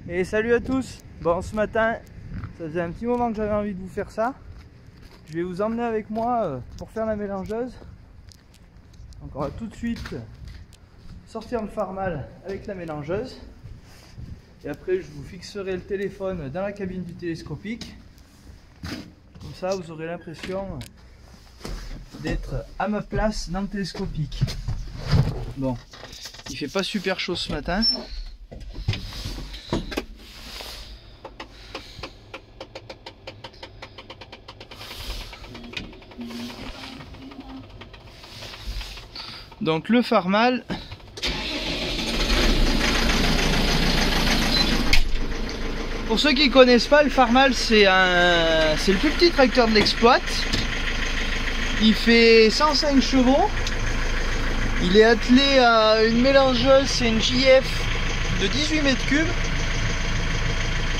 Et salut à tous. Bon, ce matin, ça faisait un petit moment que j'avais envie de vous faire ça. Je vais vous emmener avec moi pour faire la mélangeuse. Donc on va tout de suite sortir le Farmal avec la mélangeuse. Et après je vous fixerai le téléphone dans la cabine du télescopique. Comme ça vous aurez l'impression d'être à ma place dans le télescopique. Bon, il fait pas super chaud ce matin. Donc le Farmal, pour ceux qui ne connaissent pas, le Farmal c'est le plus petit tracteur de l'exploit. Il fait 105 chevaux. Il est attelé à une mélangeuse, c'est une JF de 18 mètres cubes.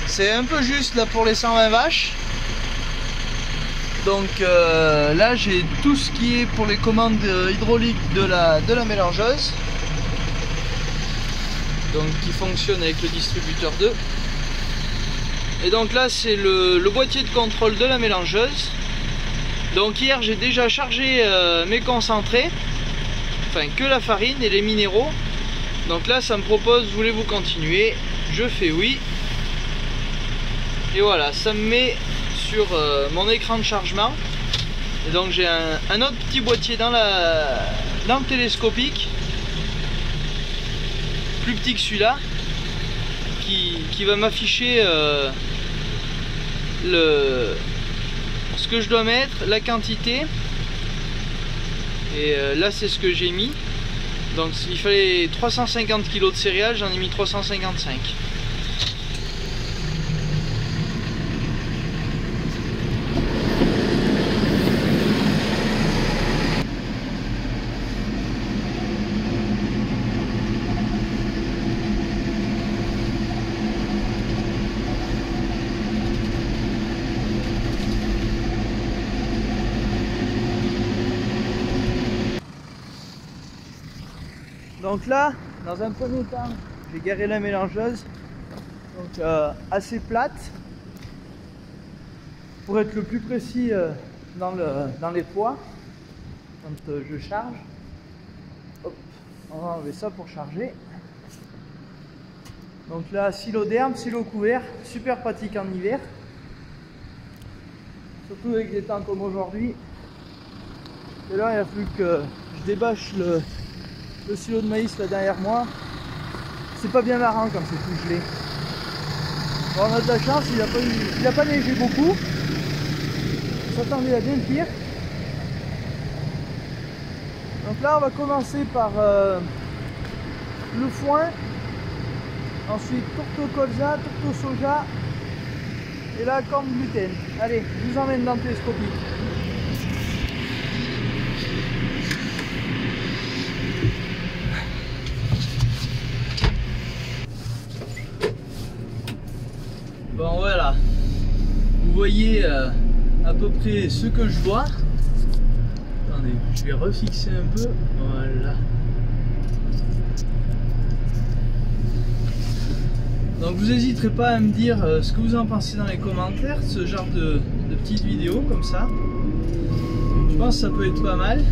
C'est un peu juste là pour les 120 vaches. Donc là j'ai tout ce qui est pour les commandes hydrauliques de la mélangeuse, donc qui fonctionne avec le distributeur 2. Et donc là c'est le boîtier de contrôle de la mélangeuse. Donc hier j'ai déjà chargé mes concentrés, enfin que la farine et les minéraux. Donc là ça me propose voulez-vous continuer, je fais oui. Et voilà, ça me met sur mon écran de chargement. Et donc j'ai un autre petit boîtier dans le télescopique, plus petit que celui-là, qui va m'afficher ce que je dois mettre, la quantité. Et là c'est ce que j'ai mis. Donc il fallait 350 kg de céréales, j'en ai mis 355. Donc là, dans un premier temps, j'ai garé la mélangeuse, donc assez plate, pour être le plus précis dans les poids, quand je charge. Hop, on va enlever ça pour charger. Donc là, silo d'herbe, silo couvert, super pratique en hiver, surtout avec des temps comme aujourd'hui. Et là, il a fallu que je débâche le silo de maïs là derrière moi. C'est pas bien marrant quand c'est tout gelé. Bon, on a de la chance, il a pas neigé beaucoup. On s'attendait à bien pire. Donc là on va commencer par le foin, ensuite tourte au colza, tourte au soja et la corne gluten. Allez, je vous emmène dans le télescopique. Bon voilà, vous voyez à peu près ce que je vois. Attendez, je vais refixer un peu, voilà. Donc vous n'hésiterez pas à me dire ce que vous en pensez dans les commentaires, ce genre de petites vidéos comme ça. Je pense que ça peut être pas mal.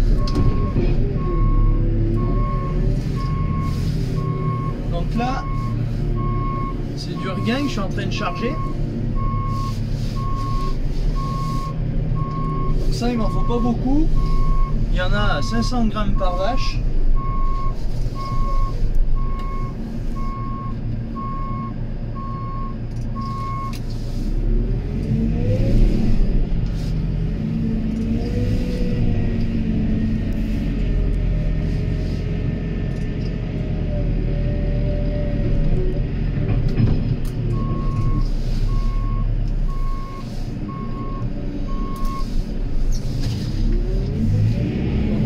Donc là, c'est du regain que je suis en train de charger. Donc ça il m'en faut pas beaucoup. Il y en a 500 grammes par vache.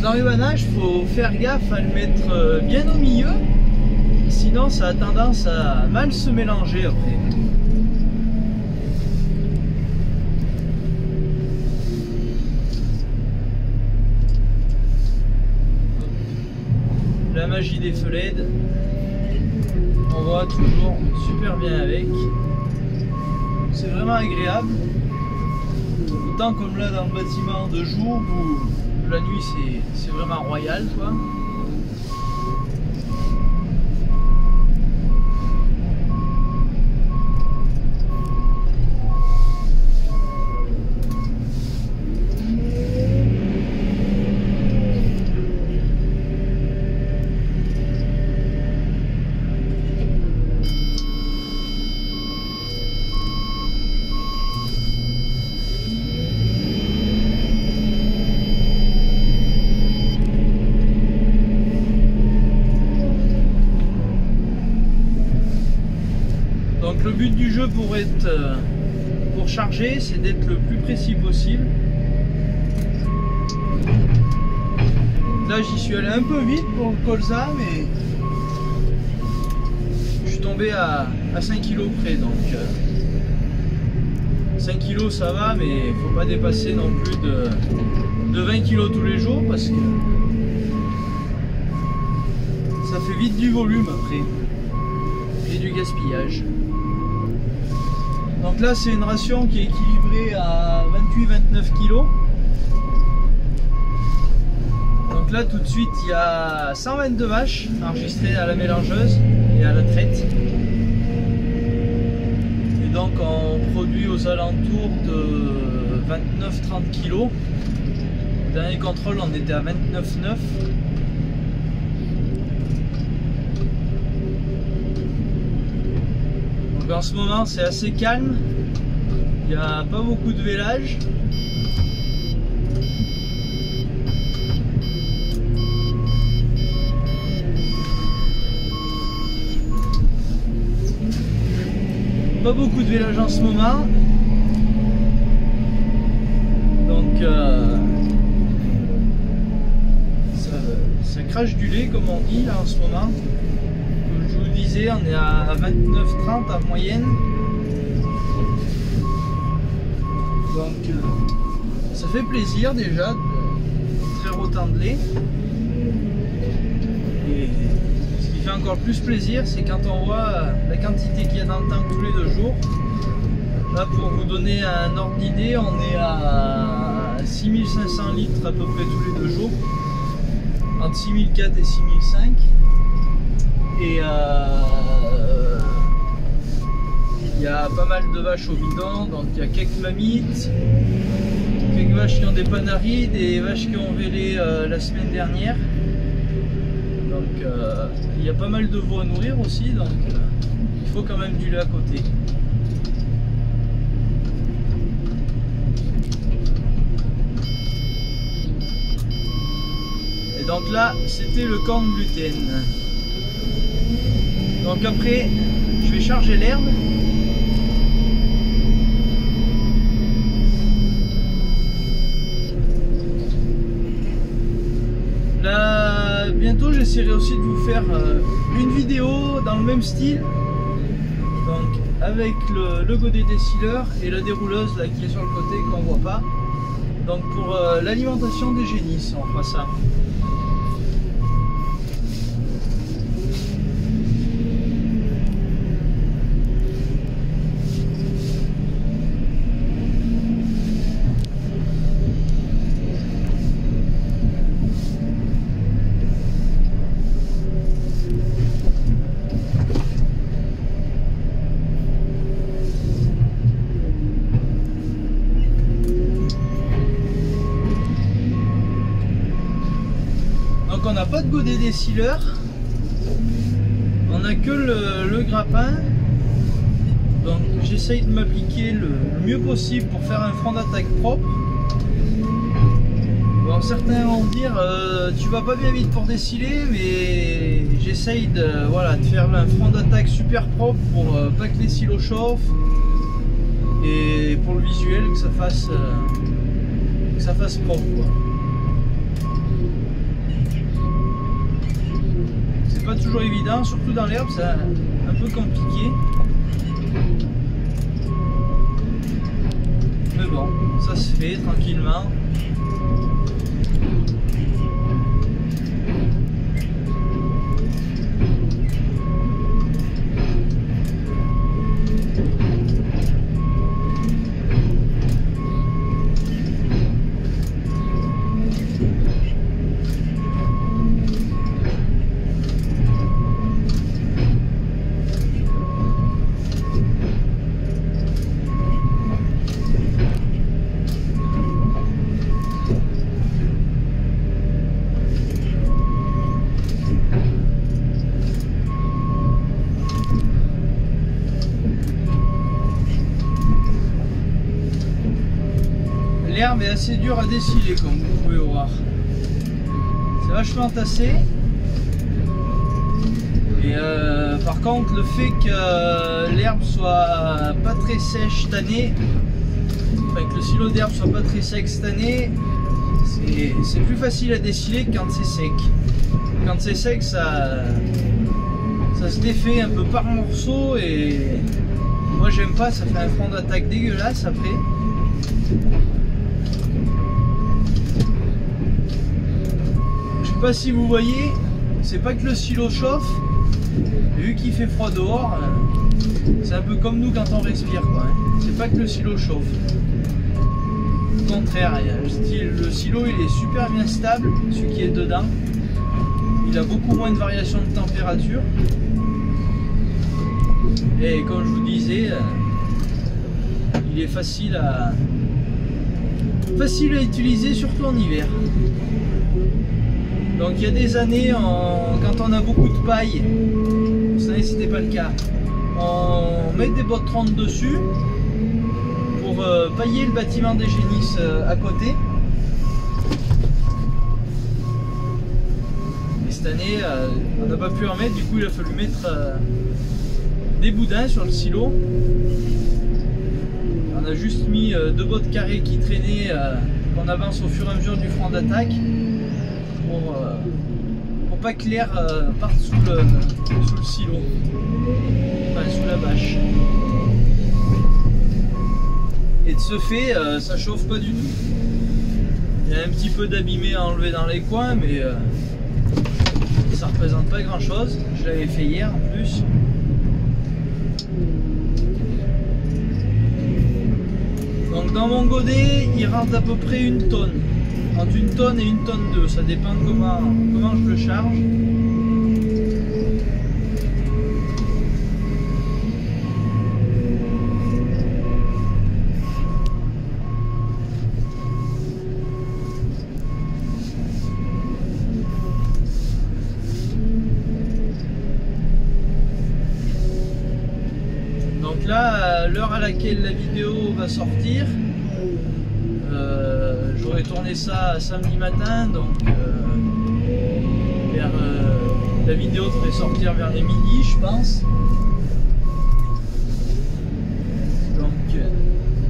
L'enrubanage, il faut faire gaffe à le mettre bien au milieu, sinon ça a tendance à mal se mélanger après. La magie des feux LED. On voit toujours super bien avec. C'est vraiment agréable. Autant comme là dans le bâtiment de jour où la nuit c'est vraiment royal quoi. Donc le but du jeu pour charger, c'est d'être le plus précis possible. Là j'y suis allé un peu vite pour le colza, mais je suis tombé à 5 kg près, donc 5 kg ça va, mais il faut pas dépasser non plus de 20 kg tous les jours parce que ça fait vite du volume après et du gaspillage. Donc là c'est une ration qui est équilibrée à 28-29 kg. Donc là tout de suite il y a 122 vaches enregistrées à la mélangeuse et à la traite. Et donc on produit aux alentours de 29-30 kg. Au dernier contrôle on était à 29,9. En ce moment c'est assez calme, il n'y a pas beaucoup de vélage. Pas beaucoup de vélage en ce moment. Donc ça crache du lait comme on dit là en ce moment. Je vous disais, on est à 29-30 en moyenne. Donc ça fait plaisir déjà de traire autant de lait. Et ce qui fait encore plus plaisir, c'est quand on voit la quantité qu'il y a dans le tank tous les 2 jours. Là pour vous donner un ordre d'idée, on est à 6500 litres à peu près tous les 2 jours. Entre 6004 et 6005. Et il y a pas mal de vaches au bidon, donc il y a quelques mamites, quelques vaches qui ont des panarides, des vaches qui ont vélé la semaine dernière. Donc il y a pas mal de veaux à nourrir aussi, donc il faut quand même du lait à côté. Et donc là, c'était le corn gluten. Donc après, je vais charger l'herbe. Là, bientôt, j'essaierai aussi de vous faire une vidéo dans le même style. Donc avec le godet décileur et la dérouleuse là, qui est sur le côté qu'on voit pas. Donc pour l'alimentation des génisses, on fera ça. On n'a pas de godet décileur, on n'a que le grappin, donc j'essaye de m'appliquer le mieux possible pour faire un front d'attaque propre. Bon, certains vont dire tu vas pas bien vite pour déciler, mais j'essaye de faire un front d'attaque super propre pour pas que les silos chauffent et pour le visuel que ça fasse propre quoi. Pas toujours évident, surtout dans l'herbe, c'est un peu compliqué. Mais bon, ça se fait tranquillement. l'herbe est assez dure à déciler comme vous pouvez voir. C'est vachement tassé. Et par contre le fait que l'herbe soit pas très sèche cette année, enfin que le silo d'herbe soit pas très sec cette année, c'est plus facile à déciler que quand c'est sec. Quand c'est sec ça se défait un peu par morceaux et moi j'aime pas, ça fait un front d'attaque dégueulasse après. Je sais pas si vous voyez, c'est pas que le silo chauffe, vu qu'il fait froid dehors, c'est un peu comme nous quand on respire quoi. C'est pas que le silo chauffe. Au contraire, le silo il est super bien stable, celui qui est dedans. Il a beaucoup moins de variations de température. Et comme je vous disais, il est facile à utiliser, surtout en hiver. Donc il y a des années, quand on a beaucoup de paille, cette année c'était pas le cas, on met des bottes 30 dessus pour pailler le bâtiment des génisses à côté. Et cette année, on n'a pas pu en mettre, du coup il a fallu mettre des boudins sur le silo. On a juste mis deux bottes carrées qui traînaient, qu'on avance au fur et à mesure du front d'attaque pour pas que l'air parte sous le silo, enfin sous la bâche. Et de ce fait, ça chauffe pas du tout. Il y a un petit peu d'abîmé à enlever dans les coins, mais ça représente pas grand chose. Je l'avais fait hier en plus. Donc dans mon godet, il rentre à peu près 1 tonne. Entre 1 tonne et 1 tonne 2, ça dépend de comment je le charge. Donc là, à l'heure à laquelle la vidéo va sortir, j'aurais tourné ça samedi matin, donc la vidéo devrait sortir vers les midi, je pense. Donc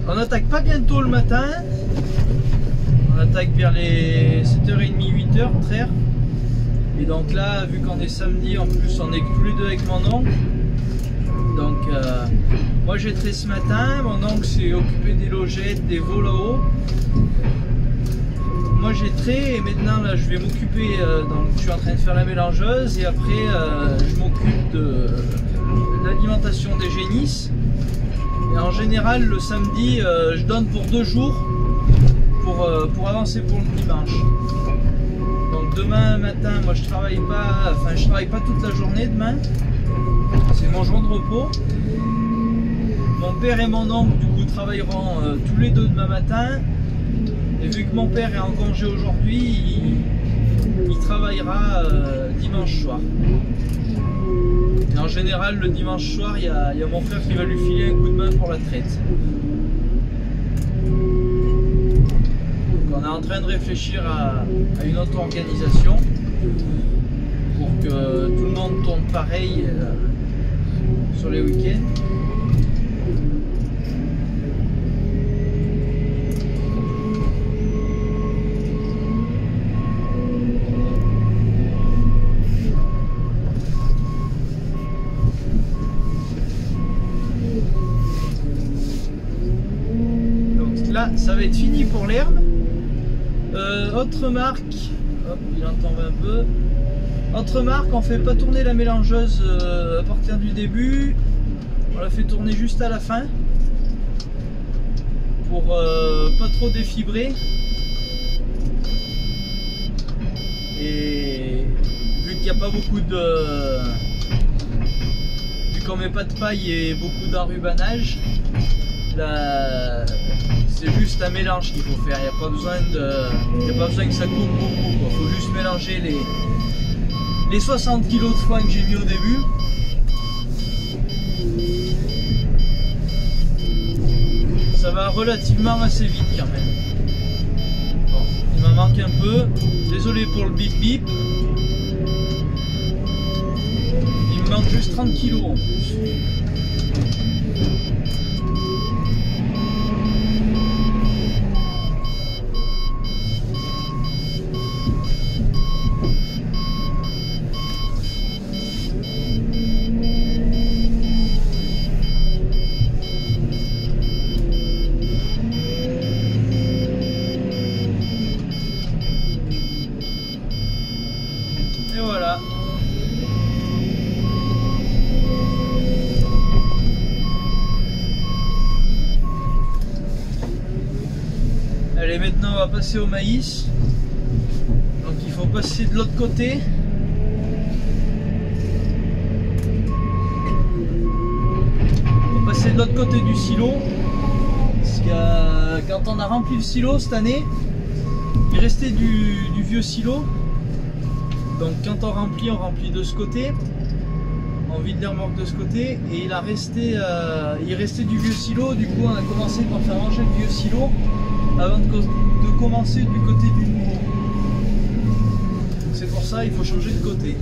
on n'attaque pas bientôt le matin, on attaque vers les 7h30, 8h, traire. Et donc là, vu qu'on est samedi, en plus on est tous les deux avec mon oncle. Donc moi j'ai traité ce matin, mon oncle s'est occupé des logettes, des veaux là-haut. Moi j'ai traité et maintenant là je vais m'occuper, donc je suis en train de faire la mélangeuse et après je m'occupe de l'alimentation des génisses. Et en général le samedi je donne pour 2 jours pour avancer pour le dimanche. Donc demain matin moi je travaille pas toute la journée demain. C'est mon jour de repos. Mon père et mon oncle du coup travailleront tous les deux demain matin. Et vu que mon père est en congé aujourd'hui, il travaillera dimanche soir. Et en général le dimanche soir, il y a mon frère qui va lui filer un coup de main pour la traite. Donc on est en train de réfléchir à une autre organisation pour que tout le monde tourne pareil sur les week-ends. Donc là, ça va être fini pour l'herbe. Autre marque, hop, il en tombe un peu. Autre marque, on fait pas tourner la mélangeuse à partir du début, on la fait tourner juste à la fin pour pas trop défibrer. Et vu qu'il n'y a pas beaucoup de... vu qu'on met pas de paille et beaucoup d'enrubanage, c'est juste un mélange qu'il faut faire. Il n'y a pas besoin que ça coupe beaucoup. Il faut juste mélanger les 60 kg de foin que j'ai mis au début. Ça va relativement assez vite quand même. manque un peu. Désolé pour le bip bip. Il me manque juste 30 kilos en plus. Et voilà. Allez, maintenant on va passer au maïs. Donc il faut passer de l'autre côté. On va passer de l'autre côté du silo. Parce que quand on a rempli le silo cette année, il restait du vieux silo. Donc quand on remplit de ce côté, on vide les remorques de ce côté, et il restait du vieux silo. Du coup on a commencé par faire ranger le vieux silo avant de commencer du côté du nouveau. C'est pour ça il faut changer de côté.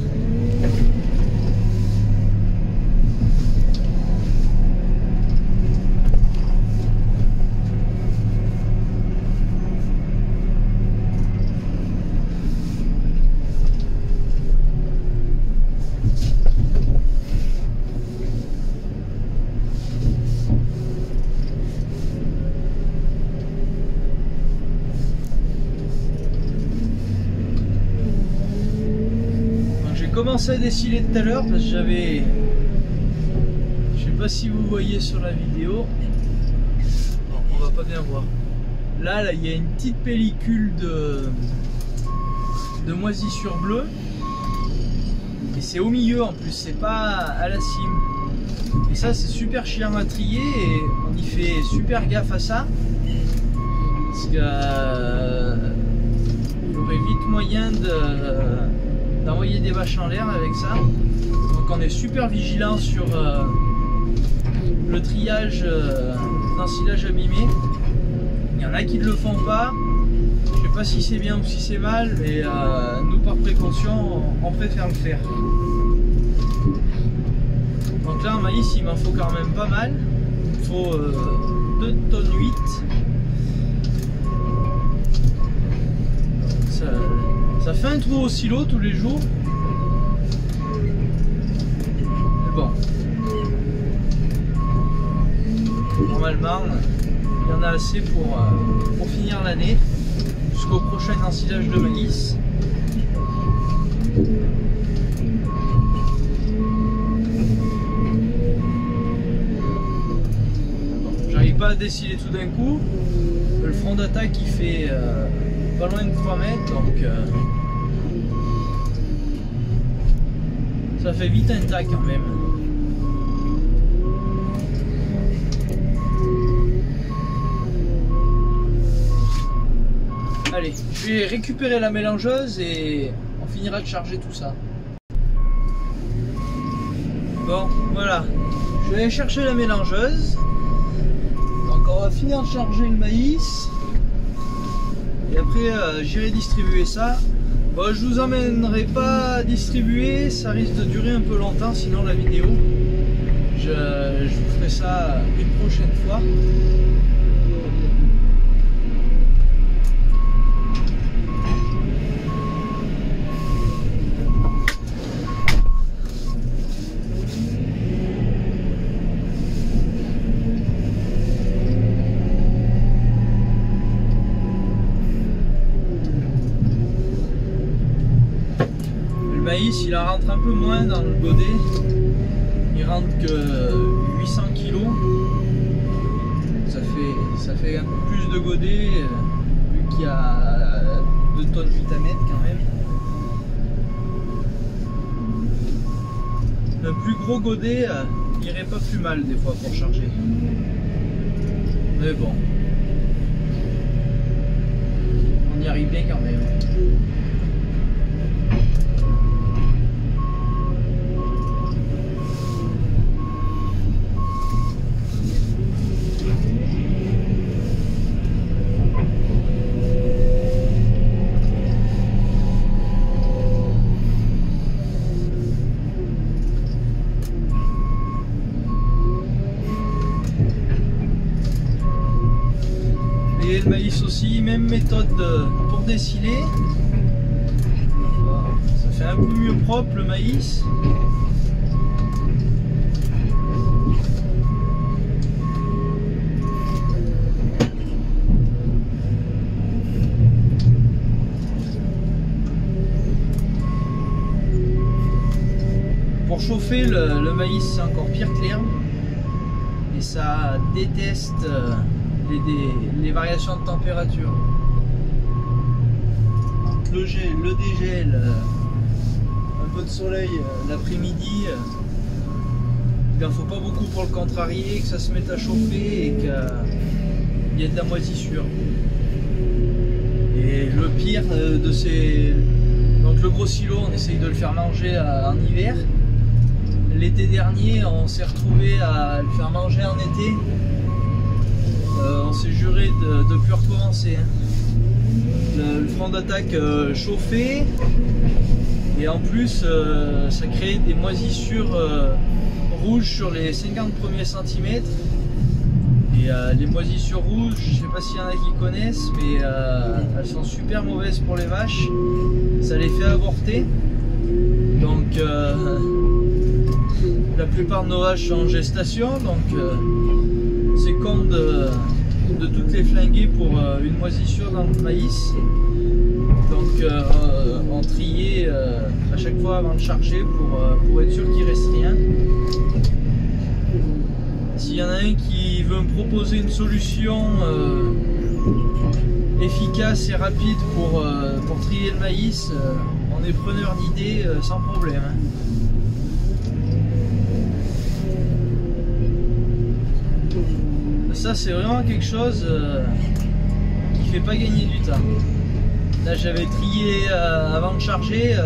Commencé à déciler tout à l'heure parce que j'avais, je sais pas si vous voyez sur la vidéo, bon, on va pas bien voir, là il y a une petite pellicule de moisissure bleue, et c'est au milieu en plus, c'est pas à la cime, et ça c'est super chiant à trier, et on y fait super gaffe à ça parce que il y aurait vite moyen d'envoyer des vaches en l'air avec ça. Donc on est super vigilant sur le triage d'ensilage abîmé. Il y en a qui ne le font pas. Je sais pas si c'est bien ou si c'est mal, mais nous par précaution on préfère le faire. Donc là en maïs il m'en faut quand même pas mal. Il me faut 2 tonnes 8. Ça fait un trou au silo tous les jours. Mais bon. Normalement, il y en a assez pour finir l'année. Jusqu'au prochain ensilage de maïs. J'arrive pas à déciler tout d'un coup. Le front d'attaque il fait pas loin de 3 mètres, donc ça fait vite un tas quand même. Allez, je vais récupérer la mélangeuse et on finira de charger tout ça. Bon, voilà, je vais aller chercher la mélangeuse. Donc on va finir de charger le maïs. Et après j'irai distribuer ça. Bon, je vous emmènerai pas distribuer, ça risque de durer un peu longtemps sinon la vidéo. Je vous ferai ça une prochaine fois. Il en rentre un peu moins dans le godet, il rentre que 800 kg, ça fait un peu plus de godet vu qu'il y a 2 tonnes 8 à mettre quand même. Le plus gros godet irait pas plus mal des fois pour charger, mais bon, on y arrive bien quand même. même méthode pour dessiler. Ça fait un peu mieux propre le maïs. Pour chauffer le maïs, c'est encore pire que l'herbe et ça déteste les variations de température. Donc le gel, le dégel, un peu de soleil l'après-midi, il n'en faut pas beaucoup pour le contrarier, que ça se mette à chauffer et qu'il y ait de la moisissure. Et le pire de ces... Donc le gros silo, on essaye de le faire manger en hiver. L'été dernier, on s'est retrouvé à le faire manger en été. On s'est juré de ne plus recommencer. Le front d'attaque chauffait et en plus ça créait des moisissures rouges sur les 50 premiers centimètres. Et les moisissures rouges, je ne sais pas s'il y en a qui connaissent, mais elles sont super mauvaises pour les vaches. Ça les fait avorter. Donc la plupart de nos vaches sont en gestation, donc c'est con de toutes les flinguer pour une moisissure dans le maïs. Donc on triait à chaque fois avant de charger pour être sûr qu'il ne reste rien. S'il y en a un qui veut me proposer une solution efficace et rapide pour trier le maïs, on est preneur d'idées sans problème. Ça c'est vraiment quelque chose qui fait pas gagner du temps. Là j'avais trié avant de charger,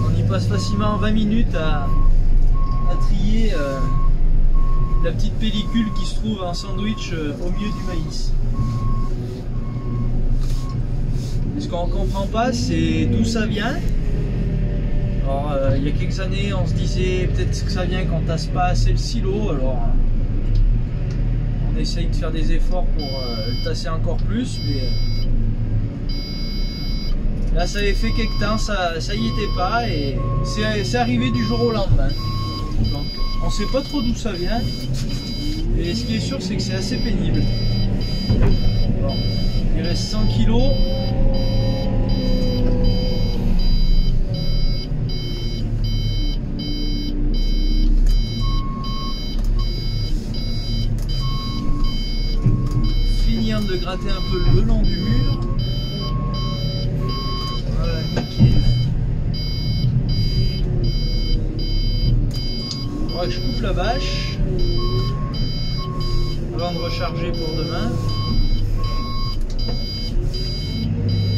on y passe facilement 20 minutes à trier la petite pellicule qui se trouve en sandwich au milieu du maïs. Et ce qu'on comprend pas, c'est d'où ça vient. Alors il y a quelques années on se disait peut-être que ça vient quand on tasse pas assez le silo, alors on essaye de faire des efforts pour le tasser encore plus, mais là ça avait fait quelques temps, ça y était pas et c'est arrivé du jour au lendemain. Donc on sait pas trop d'où ça vient, et ce qui est sûr c'est que c'est assez pénible. Bon, il reste 100 kg. De gratter un peu le long du mur. Voilà, nickel. Il faudra que je coupe la vache avant de recharger pour demain.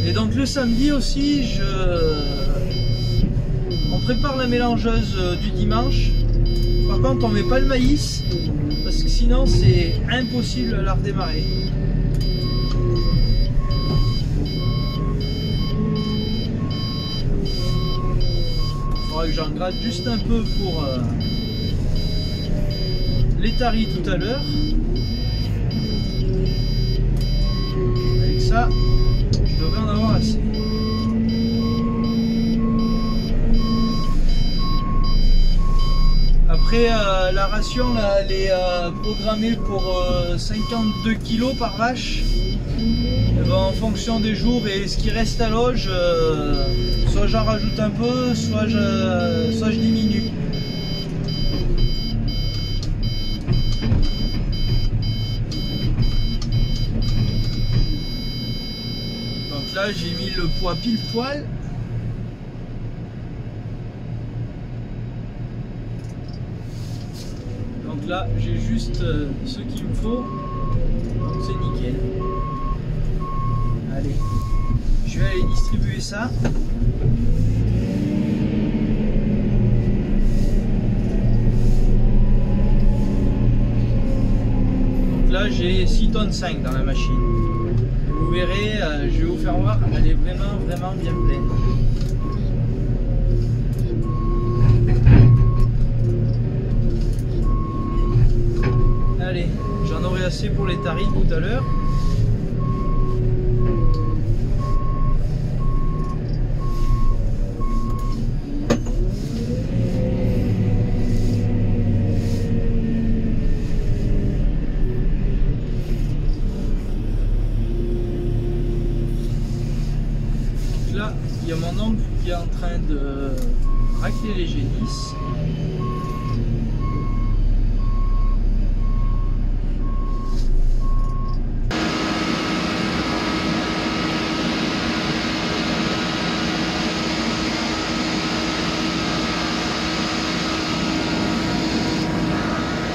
Et donc le samedi aussi, on prépare la mélangeuse du dimanche. Par contre on met pas le maïs parce que sinon c'est impossible à la redémarrer. Que j'en gratte juste un peu pour les taris tout à l'heure. Avec ça, je devrais en avoir assez. Après, la ration là, elle est programmée pour 52 kg par vache. Et ben, en fonction des jours et ce qui reste à l'auge, soit j'en rajoute un peu, soit je diminue. Donc là j'ai mis le poids pile poil. Donc là j'ai juste ce qu'il me faut, donc c'est nickel. Allez, je vais aller distribuer ça. Donc là j'ai 6 tonnes 5 dans la machine. Vous verrez, je vais vous faire voir, elle est vraiment bien pleine. Allez, j'en aurai assez pour les tarifs tout à l'heure. mon oncle qui est en train de racler les génisses.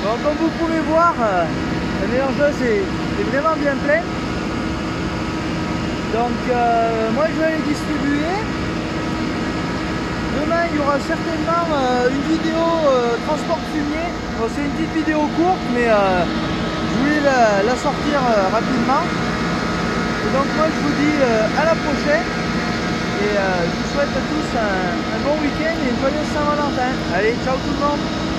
Bon, comme vous pouvez voir, la mélangeuse est vraiment bien pleine. Donc moi je vais les distribuer. Demain il y aura certainement une vidéo transport fumier. Bon, c'est une petite vidéo courte mais je voulais la sortir rapidement. Et donc moi je vous dis à la prochaine. Et je vous souhaite à tous un bon week-end et une joyeuse Saint-Valentin. Allez, ciao tout le monde!